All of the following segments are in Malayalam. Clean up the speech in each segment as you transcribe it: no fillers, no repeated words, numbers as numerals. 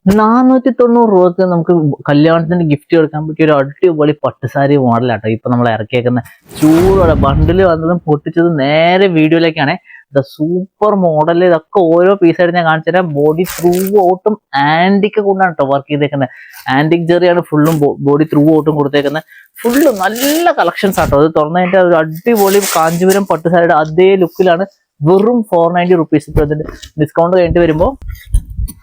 490 നമുക്ക് കല്യാണത്തിന് ഗിഫ്റ്റ് കൊടുക്കാൻ പറ്റിയ ഒരു അടിപൊളി പട്ടുസാരി മോഡലാട്ടോ ഇപ്പൊ നമ്മൾ ഇറക്കിയേക്കുന്ന ചൂടോടെ ബണ്ടില് വന്നതും പൊട്ടിച്ചതും നേരെ വീഡിയോയിലേക്കാണ്. Super model. ഇതൊക്കെ ഓരോ പീസായിട്ട് ഞാൻ കാണിച്ചു തരാം. ബോഡി ത്രൂ ഔട്ടും ആന്റിക് കൊണ്ടാണ് കേട്ടോ വർക്ക് ചെയ്തേക്കുന്നത്. ആന്റിക് ജെറിയാണ് ഫുള്ളും ബോഡി ത്രൂ ഔട്ടും കൊടുത്തേക്കുന്നത്. ഫുള്ള് നല്ല കളക്ഷൻസ് ആട്ടോ. അത് തുറന്നതിന്റെ ഒരു അടിപൊളി കാഞ്ചീപുരം പട്ടുസാരിയുടെ അതേ ലുക്കിലാണ്. വെറും 490 റുപ്പീസ്. ഇപ്പൊ അതിന്റെ ഡിസ്കൗണ്ട് കഴിഞ്ഞിട്ട് വരുമ്പോ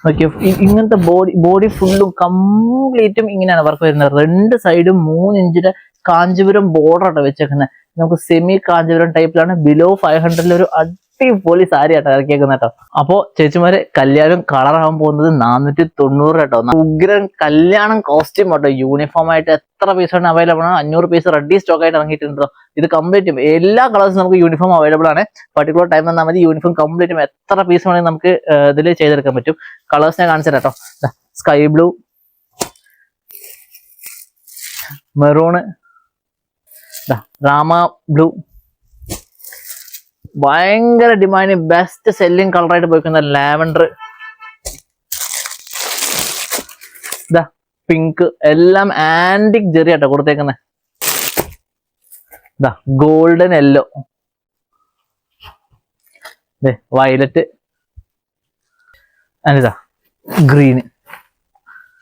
ഓക്കെ, ഇങ്ങനത്തെ ബോഡി ഫുള്ളും കംപ്ലീറ്റും ഇങ്ങനെയാണ് വർക്ക് വരുന്നത്. രണ്ട് സൈഡും 3 ഇഞ്ചിന്റെ കാഞ്ചീപുരം ബോർഡർ ആട്ടോ വെച്ചേക്കുന്നത്. നമുക്ക് സെമി കാഞ്ചീപുരം ടൈപ്പിലാണ്. ബിലോ 500 ഒരു അടിപൊളി സാരി ആട്ടോ ഇറക്കിയേക്കുന്നത് കേട്ടോ. അപ്പോ ചേച്ചിമാരെ, കല്യാണം കളറാകാൻ പോകുന്നത് 490 കേട്ടോ. ഉഗ്രൻ കല്യാണം കോസ്റ്റ്യൂം കേട്ടോ. യൂണിഫോം ആയിട്ട് എത്ര പീസാണ് അവൈലബിൾ ആണ്? 500 പീസ് റെഡി സ്റ്റോക്ക് ആയിട്ട് ഇറങ്ങിയിട്ടുണ്ടോ. ഇത് കംപ്ലീറ്റും എല്ലാ കളേഴ്സും നമുക്ക് യൂണിഫോം അവൈലബിൾ ആണ്. പർട്ടിക്കുലർ ടൈം വന്നാൽ മതി. യൂണിഫോം കംപ്ലീറ്റും എത്ര പീസ് വേണമെങ്കിൽ നമുക്ക് ഇതിൽ ചെയ്തെടുക്കാൻ പറ്റും. കളേഴ്സ് ഞാൻ കാണിച്ചു തരാം കേട്ടോ. Sky blue, maroon, Rama blue, ഭയങ്കര ഡിമാൻഡിങ് ബെസ്റ്റ് സെല്ലിംഗ് കളറായിട്ട് പോയിക്കുന്ന ലാവൻഡർ, പിങ്ക്, എല്ലാം ആന്റിക് ജെറി ആട്ടോ കൊടുത്തേക്കുന്നത്. ഗോൾഡൻ യെല്ലോ, വയലറ്റ്, ഇതാ ഗ്രീന്.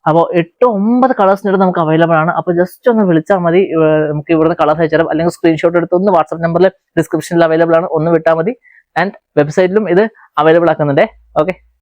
അപ്പോൾ 8-9 കളേഴ്സിൻ്റെ നമുക്ക് അവൈലബിൾ ആണ്. അപ്പോൾ ജസ്റ്റ് ഒന്ന് വിളിച്ചാൽ മതി. നമുക്ക് ഇവിടുന്ന് കളേഴ്സ് അയച്ചു തരാം. അല്ലെങ്കിൽ സ്ക്രീൻഷോട്ട് എടുത്ത് ഒന്ന് വാട്സ്ആപ്പ് നമ്പറിൽ ഡിസ്ക്രിപ്ഷനിൽ അവൈലബിൾ ആണ്. ഒന്ന് വിട്ടാൽ മതി. ആൻഡ് വെബ്സൈറ്റിലും ഇത് അവൈലബിൾ ആക്കുന്നുണ്ടേ. ഓക്കെ.